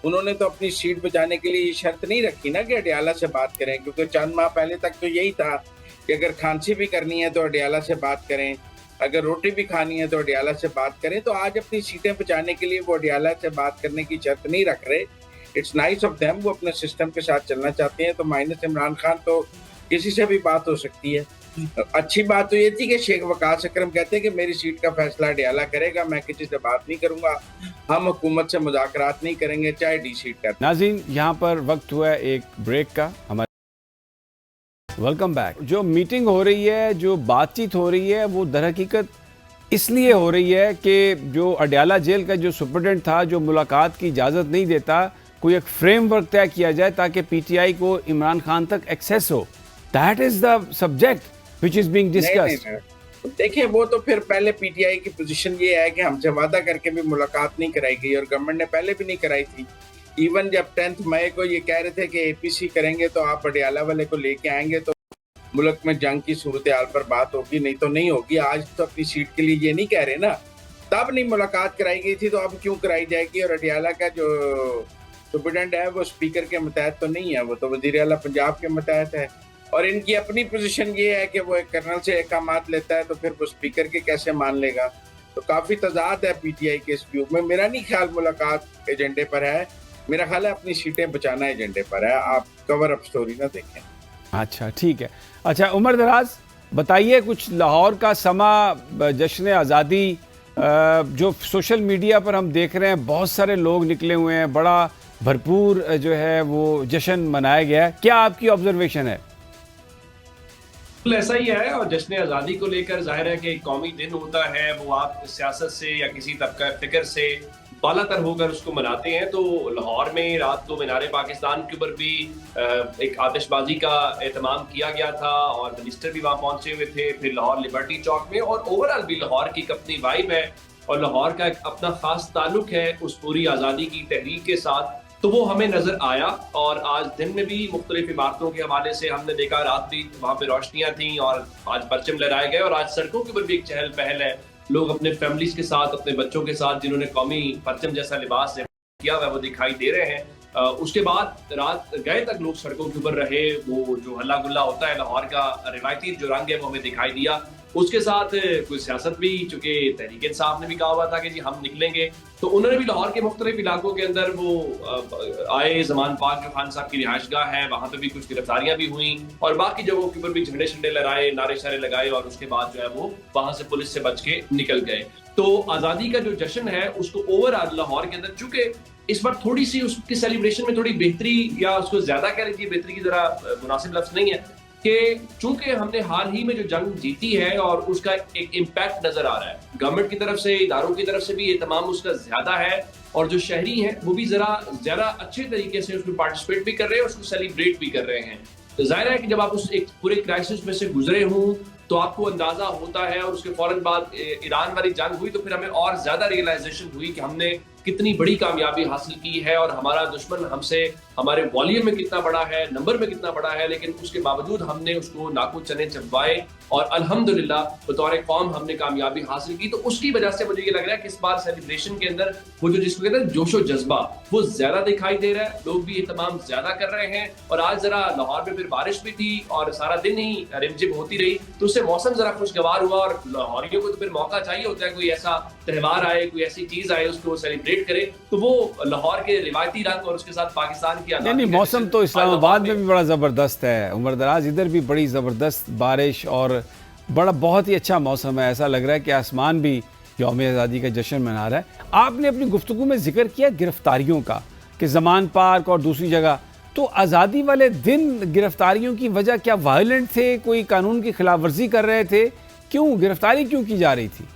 उन्होंने तो अपनी सीट बचाने के लिए ये शर्त नहीं रखी ना कि अडियाला से बात करें, क्योंकि चंद माह पहले तक तो यही था कि अगर खांसी भी करनी है तो अडियाला से बात करें, अगर रोटी भी खानी है तो अडियाला से बात करें। तो आज अपनी सीटें बचाने के लिए वो अडियाला से बात करने की शर्त नहीं रख रहे। इट्स नाइस ऑफ देम, वो अपने सिस्टम के साथ चलना चाहते हैं। तो माइनस इमरान खान तो किसी से भी बात हो सकती है। अच्छी बात तो ये थी कि शेख वकास अकरम कहते हैं कि मेरी सीट का फैसला अडियाला करेगा, मैं किसी से बात नहीं करूंगा, हम हुकूमत से मुज़ाकरात नहीं करेंगे चाहे डी सीट का। नाज़रीन, यहाँ पर वक्त हुआ है एक ब्रेक का। हमारे वेलकम बैक। जो मीटिंग हो रही है, जो बातचीत हो रही है, वो दरहकीकत इसलिए हो रही है कि जो अडयाला जेल का जो सुपरिटेंडेंट था, जो मुलाकात की इजाज़त नहीं देता, कोई एक फ्रेमवर्क तय किया जाए ताकि पीटीआई को इमरान खान तक एक्सेस हो। That is the subject which is being discussed. देखिए, वो तो फिर पहले पीटीआई की पोजीशन ये है कि हमसे वादा करके भी मुलाकात नहीं कराई गई और गवर्नमेंट ने पहले भी नहीं कराई थी। इवन जब 10 मई को ये कह रहे थे कि एपीसी करेंगे तो आप अडयाला वाले को लेके आएंगे तो मुल्क में जंग की सूरत हाल पर बात होगी, नहीं तो नहीं होगी। आज तो अपनी सीट के लिए ये नहीं कह रहे ना, तब नहीं मुलाकात कराई गई थी तो अब क्यों कराई जाएगी। और अडयाला का जो सुप्रीडेंट है वो स्पीकर के मतहत तो नहीं है, वो तो वज़ीर आला पंजाब के मतहत है। और इनकी अपनी पोजीशन ये है कि वो एक कर्नल से अहकामात लेता है तो फिर वो स्पीकर के कैसे मान लेगा। तो काफ़ी तजाद है पीटीआई के इस व्यू में। मेरा नहीं ख्याल मुलाकात एजेंडे पर है, मेरा ख्याल है अपनी सीटें बचाना एजेंडे पर है। आप कवर अप स्टोरी ना देखें। अच्छा, ठीक है। अच्छा, उमर दराज बताइए कुछ लाहौर का समा जश्न आज़ादी जो सोशल मीडिया पर हम देख रहे हैं, बहुत सारे लोग निकले हुए हैं, बड़ा भरपूर जो है वो जश्न मनाया गया है, क्या आपकी ऑब्जर्वेशन है? बिल्कुल ऐसा ही है। और जश्न आज़ादी को लेकर जाहिर है कि एक कौमी दिन होता है, वो आप सियासत से या किसी तबका फिक्र से बालातर होकर उसको मनाते हैं। तो लाहौर में रात को मीनार पाकिस्तान के ऊपर भी एक आतिशबाजी का एहतमाम किया गया था और मिनिस्टर भी वहाँ पहुंचे हुए थे। फिर लाहौर लिबर्टी चौक में, और ओवरऑल भी लाहौर की एक अपनी वाइब है और लाहौर का एक अपना खास ताल्लुक है उस पूरी आज़ादी की तहरीक के साथ। तो वो हमें नजर आया। और आज दिन में भी मुख्तलिफ इमारतों के हवाले से हमने देखा, रात भी वहाँ पे रोशनियां थी और आज परचम लहराए गए। और आज सड़कों के ऊपर भी एक चहल पहल है, लोग अपने फैमिलीज के साथ, अपने बच्चों के साथ जिन्होंने कौमी परचम जैसा लिबास किया हुआ वो दिखाई दे रहे हैं। उसके बाद रात गए तक लोग सड़कों के ऊपर रहे। वो जो हल्ला गुल्ला होता है लाहौर का रिवायती जो रंग है वो हमें दिखाई दिया। उसके साथ कोई सियासत भी, चूंकि तहरीक इंसाफ ने भी कहा हुआ था कि जी हम निकलेंगे, तो उन्होंने भी लाहौर के मुख्तलिफ इलाकों के अंदर वो आए। जमान पाक जो खान साहब की रिहाइशगाह है वहाँ पे भी कुछ गिरफ्तारियां भी हुई और बाकी जगहों के ऊपर भी झंडे शंडे लहराए, नारे शारे लगाए और उसके बाद जो है वो वहां से पुलिस से बच के निकल गए। तो आज़ादी का जो जश्न है उसको ओवरऑल लाहौर के अंदर, चूंकि इस बार थोड़ी सी उसकी सेलिब्रेशन में थोड़ी बेहतरी, या उसको ज्यादा कह लीजिए, बेहतरी की जरा मुनासिब लफ्ज नहीं है, कि चूंकि हमने हाल ही में जो जंग जीती है और उसका एक इम्पैक्ट नजर आ रहा है, गवर्नमेंट की तरफ से, इदारों की तरफ से भी ये तमाम उसका ज्यादा है और जो शहरी हैं वो भी जरा ज्यादा अच्छे तरीके से उसमें पार्टिसिपेट भी कर रहे हैं, उसको सेलिब्रेट भी कर रहे हैं। तो जाहिर है कि जब आप उस एक पूरे क्राइसिस में से गुजरे हों तो आपको अंदाजा होता है। और उसके फौरन बाद ईरान वाली जंग हुई तो फिर हमें और ज्यादा रियलाइजेशन हुई कि हमने कितनी बड़ी कामयाबी हासिल की है और हमारा दुश्मन हमसे हमारे वॉल्यूम में कितना बड़ा है, नंबर में कितना बड़ा है, लेकिन उसके बावजूद हमने उसको नाकू चने चबवाए और अल्हम्दुलिल्लाह बतौर कौम हमने कामयाबी हासिल की। तो उसकी वजह से मुझे ये लग रहा है कि इस बार सेलिब्रेशन के अंदर वो जो जिसको कहते हैं जोशो जज्बा वो ज्यादा दिखाई दे रहा है, लोग भी एहतमाम ज्यादा कर रहे हैं। और आज जरा लाहौर में फिर बारिश भी थी और सारा दिन ही रिमझिम होती रही, तो उससे मौसम जरा खुशगवार हुआ और लाहौरियों को तो फिर मौका चाहिए होता है, कोई ऐसा त्यौहार आए, कोई ऐसी चीज आए उसको सेलिब्रेट करे, तो वो लाहौर के रिवायती रंग और उसके साथ पाकिस्तान की नहीं, मौसम तो इस्लामाबाद में भी बड़ा ज़बरदस्त है उमर दराज, इधर भी बड़ी ज़बरदस्त बारिश और बड़ा बहुत ही अच्छा मौसम है। ऐसा लग रहा है कि आसमान भी यौम आज़ादी का जश्न मना रहा है। आपने अपनी गुफ्तगू में जिक्र किया गिरफ्तारियों का कि जमान पार्क और दूसरी जगह, तो आज़ादी वाले दिन गिरफ्तारियों की वजह क्या वायलेंट थे, कोई कानून की खिलाफ वर्जी कर रहे थे, क्यों गिरफ्तारी क्यों की जा रही थी?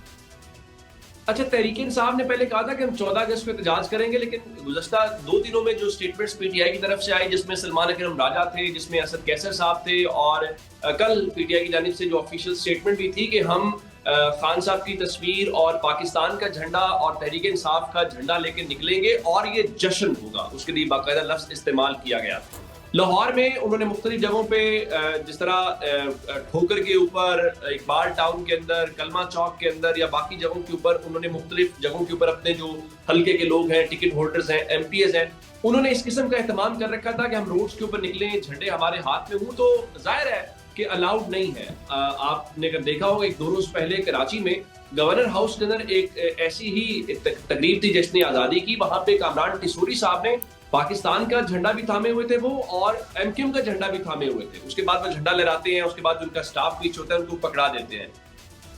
अच्छा, तहरीक इंसाफ ने पहले कहा था कि हम 14 अगस्त को एहतजाज करेंगे, लेकिन गुज़श्ता 2 दिनों में जो स्टेटमेंट्स पीटीआई की तरफ से आई, जिसमें सलमान अकरम राजा थे, जिसमें असद कैसर साहब थे, और कल पीटीआई की जानिब से जो ऑफिशियल स्टेटमेंट भी थी कि हम खान साहब की तस्वीर और पाकिस्तान का झंडा और तहरीक इंसाफ का झंडा लेके निकलेंगे और ये जश्न होगा, उसके लिए बाकायदा लफ्ज इस्तेमाल किया गया। लाहौर में उन्होंने मुख्तलिफ जगहों पे जिस तरह ठोकर के ऊपर, इकबाल टाउन के अंदर, कलमा चौक के अंदर या बाकी जगहों के ऊपर, उन्होंने मुख्तलिफ जगहों के ऊपर अपने जो हल्के के लोग हैं, टिकट होल्डर्स हैं, एमपीएस हैं, उन्होंने इस किस्म का एहतमाम कर रखा था कि हम रोड्स के ऊपर निकलें, झंडे हमारे हाथ में हों। तो जाहिर है कि अलाउड नहीं है। आपने अगर देखा होगा, एक 2 रोज पहले कराची में गवर्नर हाउस के अंदर एक ऐसी ही तकरीब थी जश्न आज़ादी की, वहां पे कामरान टिसोरी साहब ने पाकिस्तान का झंडा भी थामे हुए थे वो, और एमक्यूएम का झंडा भी थामे हुए थे। उसके बाद वो झंडा लहराते हैं, उसके बाद उनका स्टाफ पीछे होता है, उनको पकड़ा देते हैं।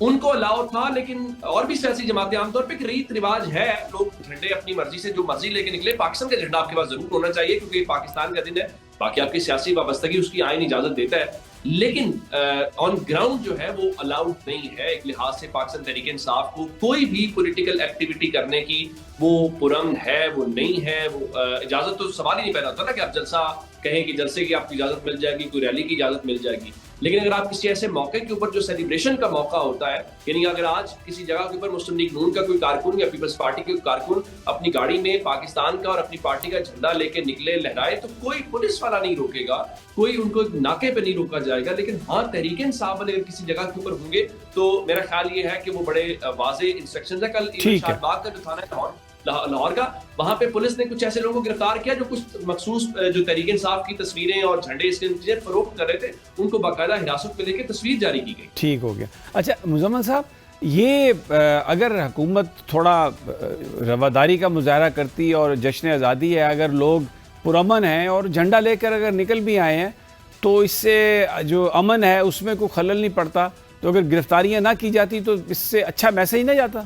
उनको अलाउ था, लेकिन और भी सियासी जमातें आमतौर पर एक रीत रिवाज है, लोग झंडे अपनी मर्जी से जो मर्जी लेके निकले। पाकिस्तान का झंडा आपके पास जरूर होना चाहिए क्योंकि पाकिस्तान का दिन है, बाकी आपकी सियासी वाबस्तगी उसकी आईन इजाजत देता है। लेकिन ऑन ग्राउंड जो है वो अलाउड नहीं है। एक लिहाज से पाकिस्तान तहरीक इंसाफ को कोई भी पॉलिटिकल एक्टिविटी करने की वो पुरअमन है, वो नहीं है, वो इजाजत तो सवाल ही नहीं पैदा होता ना कि आप जलसा कहें कि जलसे की आपको इजाजत मिल जाएगी, कोई रैली की इजाजत मिल जाएगी। लेकिन अगर आप किसी ऐसे मौके के ऊपर जो सेलिब्रेशन का मौका होता है, यानी अगर आज किसी जगह के ऊपर मुस्लिम लीग नून का कोई कारकुन या पीपल्स पार्टी के कारकुन अपनी गाड़ी में पाकिस्तान का और अपनी पार्टी का झंडा लेके निकले, लहराए, तो कोई पुलिस वाला नहीं रोकेगा, कोई उनको नाके पे नहीं रोका जाएगा। लेकिन हाँ, तहरीक इंसाफ वाले अगर किसी जगह के ऊपर होंगे तो मेरा ख्याल ये है कि वो बड़े वाज़ेह इंस्ट्रक्शंस है। कल शाहबाग का जो थाना है लाहौर का, वहां पे पुलिस ने कुछ ऐसे लोगों को गिरफ्तार किया जो कुछ मखसूस जो तहरीक इंसाफ की तस्वीरें और झंडे इसके चीजें फरोख्त कर रहे थे, उनको बाकायदा हिरासत में लेकर तस्वीर जारी की गई। ठीक हो गया। अच्छा मुजम्मिल साहब, ये अगर हुकूमत थोड़ा रवादारी का मुजाहरा करती और जश्न आज़ादी है, अगर लोग पुरअमन हैं और झंडा लेकर अगर निकल भी आए हैं, तो इससे जो अमन है उसमें कोई खलल नहीं पड़ता, तो अगर गिरफ्तारियां ना की जाती तो इससे अच्छा मैसेज नहीं जाता?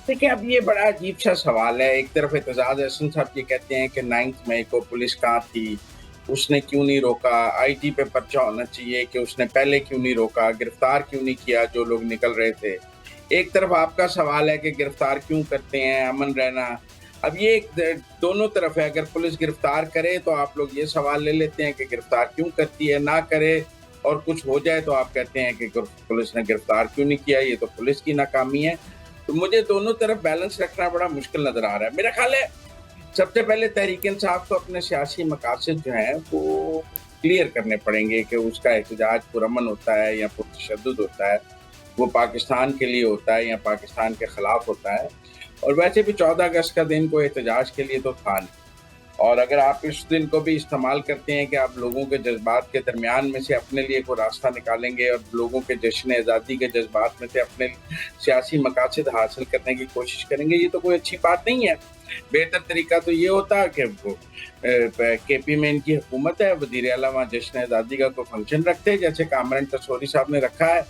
देखिए, अब ये बड़ा अजीब सा सवाल है। एक तरफ एतजाज अहसन साहब ये कहते हैं कि 9 मई को पुलिस कहाँ थी, उसने क्यों नहीं रोका, आईटी पे पर्चा होना चाहिए कि उसने पहले क्यों नहीं रोका, गिरफ्तार क्यों नहीं किया जो लोग निकल रहे थे। एक तरफ आपका सवाल है कि गिरफ्तार क्यों करते हैं, अमन रहना। अब ये दोनों तरफ है। अगर पुलिस गिरफ्तार करे तो आप लोग ये सवाल ले लेते हैं कि गिरफ्तार क्यों करती है, ना करे और कुछ हो जाए तो आप कहते हैं कि पुलिस ने गिरफ्तार क्यों नहीं किया, ये तो पुलिस की नाकामी है। तो मुझे दोनों तरफ बैलेंस रखना बड़ा मुश्किल नजर आ रहा है। मेरा ख्याल है सबसे पहले तहरीक इंसाफ को अपने सियासी मकासद जो हैं वो क्लियर करने पड़ेंगे कि उसका एहतजाज पुरअमन होता है या पुरतशद्दुद होता है, वो पाकिस्तान के लिए होता है या पाकिस्तान के खिलाफ होता है। और वैसे भी 14 अगस्त का दिन कोई एहतजाज के लिए तो था नहीं, और अगर आप इस दिन को भी इस्तेमाल करते हैं कि आप लोगों के जज्बात के दरमियान में से अपने लिए कोई रास्ता निकालेंगे और लोगों के जश्न आज़ादी के जज्बात में से अपने सियासी मकासद हासिल करने की कोशिश करेंगे, ये तो कोई अच्छी बात नहीं है। बेहतर तरीका तो ये होता है कि केपी में इनकी हुकूमत है, वज़ीर आला वहाँ जश्न आज़ादी का कोई फंक्शन रखते, जैसे कामरान तसोरी साहब ने रखा है,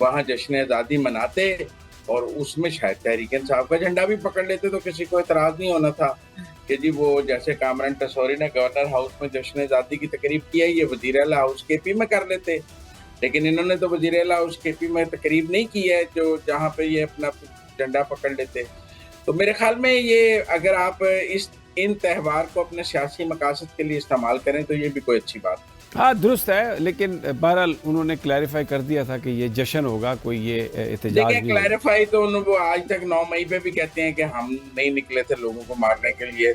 वहाँ जश्न आज़ादी मनाते और उसमें शायद तहरीक इंसाफ का झंडा भी पकड़ लेते तो किसी को एतराज़ नहीं होना था कि जी वो जैसे कामरान तसोरी ने गवर्नर हाउस में जश्न आज़ादी की तकरीब की है, ये वज़ीर आला हाउस केपी में कर लेते। लेकिन इन्होंने तो वज़ीर आला हाउस केपी में तकरीब नहीं की है जो जहाँ पे ये अपना झंडा पकड़ लेते। तो मेरे ख्याल में ये अगर आप इन त्यौहार को अपने सियासी मकासद के लिए इस्तेमाल करें तो ये भी कोई अच्छी बात नहीं। हाँ दुरुस्त है, लेकिन बहरहाल उन्होंने क्लैरिफाई कर दिया था कि ये जश्न होगा, कोई ये एहतजाज नहीं होगा। क्लैरिफाई तो वो आज तक 9 मई पे भी कहते हैं कि हम नहीं निकले थे लोगों को मारने के लिए,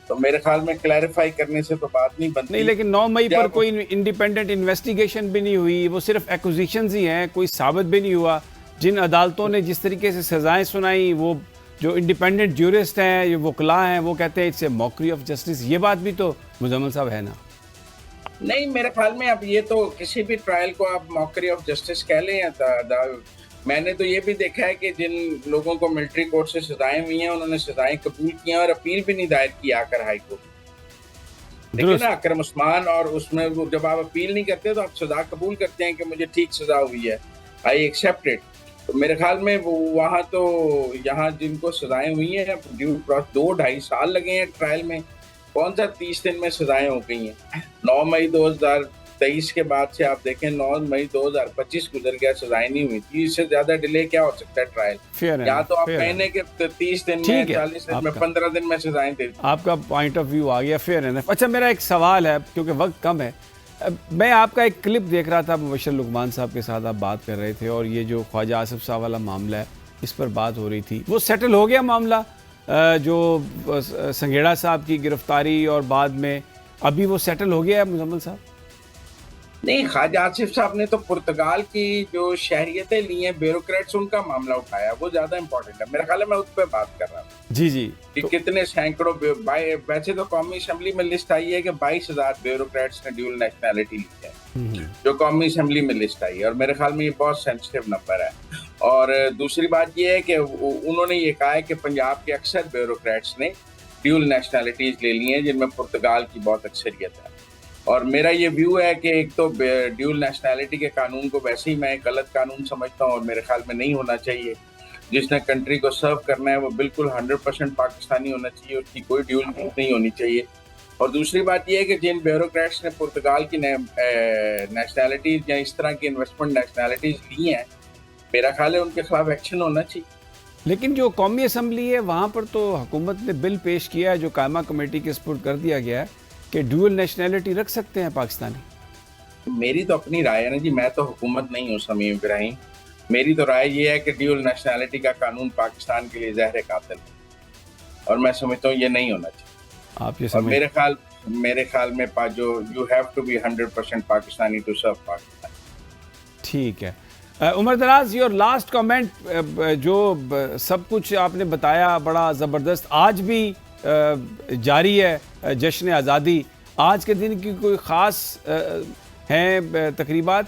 तो मेरे ख्याल में क्लैरिफाई करने से तो बात नहीं बनती। नहीं, लेकिन 9 मई पर कोई इंडिपेंडेंट इन्वेस्टिगेशन भी नहीं हुई, वो सिर्फ एक्विजिशंस ही हैं, कोई साबित भी नहीं हुआ। जिन अदालतों ने जिस तरीके से सजाएं सुनाई, वो जो इंडिपेंडेंट ज्यूरिस्ट हैं, जो वकला हैं, वो कहते हैं it's a mockery of justice. ये बात भी तो मुजम्मिल साहब है ना? नहीं, मेरे ख्याल में अब ये तो किसी भी ट्रायल को आप मॉकरी ऑफ जस्टिस कह लें या मैंने तो ये भी देखा है कि जिन लोगों को मिलिट्री कोर्ट से सजाएं हुई हैं उन्होंने सजाएं कबूल की हैं और अपील भी नहीं दायर की आकर हाई कोर्ट। देखिए ना, अकरम उस्मान, और उसमें जब आप अपील नहीं करते तो आप सजा कबूल करते हैं कि मुझे ठीक सजा हुई है, आई एक्सेप्ट इट। तो मेरे ख्याल में वो वहाँ तो यहाँ जिनको सजाएं हुई हैं ड्यू प्रोसेस 2-2.5 साल लगे हैं ट्रायल में, कौन सा 30 दिन में सजाएं हो गई हैं। 9 मई 2023 के बाद से आप देखें 9 मई 2025 गुजर गया, सजाएं नहीं हुई थी। इससे ज्यादा डिले क्या हो सकता है ट्रायल? या तो आप कहने के 30 दिन में, 40 दिन में, 15 दिन में सजाएं दे। आपका पॉइंट ऑफ व्यू आ गया, फेयर एनफ। अच्छा, मेरा एक सवाल है क्योंकि वक्त कम है। मैं आपका एक क्लिप देख रहा था, मुबशर लुकमान साहब के साथ आप बात कर रहे थे और ये जो ख्वाजा आसिफ साहब वाला मामला है इस पर बात हो रही थी। वो सेटल हो गया मामला, जो संघेड़ा साहब की गिरफ्तारी और बाद में अभी वो सेटल हो गया है मुजम्मिल साहब? नहीं, ख्वाजा आसिफ साहब ने तो पुर्तगाल की जो शहरियतें ली हैं ब्यूरोक्रेट्स, उनका मामला उठाया, वो ज्यादा इंपॉर्टेंट है। मेरा ख्याल है मैं उस पर बात कर रहा हूँ। जी जी, कि कितने सैकड़ों, वैसे तो कौमी असम्बली में लिस्ट आई है कि 22,000 ब्यूरोक्रेट्स ने ड्यूल नेशनैलिटी ली है, जो कौमी असम्बली में लिस्ट आई है, और मेरे ख्याल में ये बहुत सेंसिटिव नंबर है। और दूसरी बात ये है कि उन्होंने ये कहा है कि पंजाब के अक्सर ब्यूरोक्रेट्स ने ड्यूल नेशनैलिटीज ले ली हैं, जिनमें पुर्तगाल की बहुत अक्सरियत है। और मेरा ये व्यू है कि एक तो ड्यूल नेशनैलिटी के कानून को वैसे ही मैं गलत कानून समझता हूँ और मेरे ख्याल में नहीं होना चाहिए। जिसने कंट्री को सर्व करना है वो बिल्कुल 100% पाकिस्तानी होना चाहिए, उसकी कोई ड्यूल नहीं होनी चाहिए। और दूसरी बात यह है कि जिन ब्यूरोक्रेट्स ने पुर्तगाल की नेशनैलिटीज या इस तरह की इन्वेस्टमेंट नेशनैलिटीज ली हैं, मेरा ख्याल है उनके खिलाफ एक्शन होना चाहिए। लेकिन जो कौमी असम्बली है वहाँ पर तो हुकूमत ने बिल पेश किया है जो कायमा कमेटी के सपुर्द कर दिया गया है कि ड्यूअल नेशनैलिटी रख सकते हैं पाकिस्तानी। मेरी तो अपनी राय है ना जी, मैं तो हुकूमत नहीं हूँ समीम इब्राहिम। मेरी तो राय ये है कि ड्यूअल नेशनैलिटी का कानून पाकिस्तान के लिए जहर कातिल है और मैं समझता हूँ ये नहीं होना चाहिए। आप ये और समझ मेरे ख्याल में जो you have to be 100% Pakistani to serve Pakistan. ठीक है। उमर दराज, योर लास्ट कमेंट, जो सब कुछ आपने बताया बड़ा ज़बरदस्त, आज भी जारी है जश्न आज़ादी। आज के दिन की कोई ख़ास हैं तकरीबात?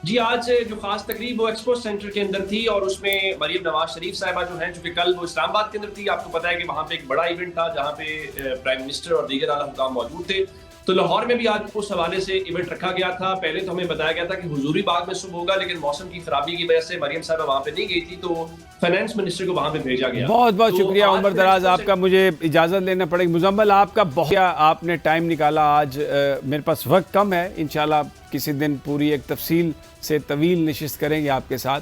जी, आज जो खास तकरीब वो एक्सपो सेंटर के अंदर थी और उसमें मरियम नवाज शरीफ साहिबा जो हैं, चूंकि कल वो इस्लामाबाद के अंदर थी, आपको पता है कि वहाँ पे एक बड़ा इवेंट था जहाँ पे प्राइम मिनिस्टर और दीगर आला हुकाम मौजूद थे। तो लाहौर में भी आज उस हवाले से इवेंट रखा गया था। पहले तो हमें बताया गया था कि हुजूरी बाग में सुबह होगा, लेकिन मौसम की खराबी की वजह से मरियम साहिबा वहाँ पे नहीं गई थी, तो फाइनेंस मिनिस्टर को वहाँ पे भेजा गया। बहुत बहुत तो शुक्रिया आज उमर दराज आपका, मुझे इजाज़त लेना पड़ेगी। मुजम्मल, आपका बहुत आपने टाइम निकाला आज। मेरे पास वक्त कम है, इंशाल्लाह किसी दिन पूरी एक तफसील से तवील नशिस्त करेंगे आपके साथ।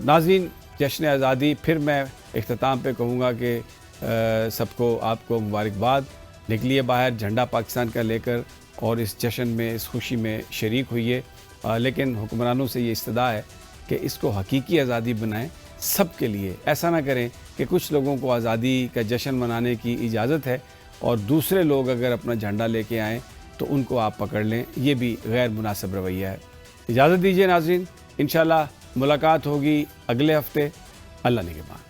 नाज़रीन, जश्न आज़ादी फिर मैं इख्तिताम पे कहूँगा कि सबको आपको मुबारकबाद। निकलिए बाहर, झंडा पाकिस्तान का लेकर और इस जश्न में, इस खुशी में शरीक हुई। लेकिन हुक्मरानों से ये इस्तदा है कि इसको हकीकी आज़ादी बनाएं सब के लिए। ऐसा ना करें कि कुछ लोगों को आज़ादी का जश्न मनाने की इजाज़त है और दूसरे लोग अगर अपना झंडा लेके आएँ तो उनको आप पकड़ लें, ये भी गैर मुनासिब रवैया है। इजाज़त दीजिए नाज़रीन, इंशाल्लाह मुलाकात होगी अगले हफ्ते। अल्लाह निगहबान।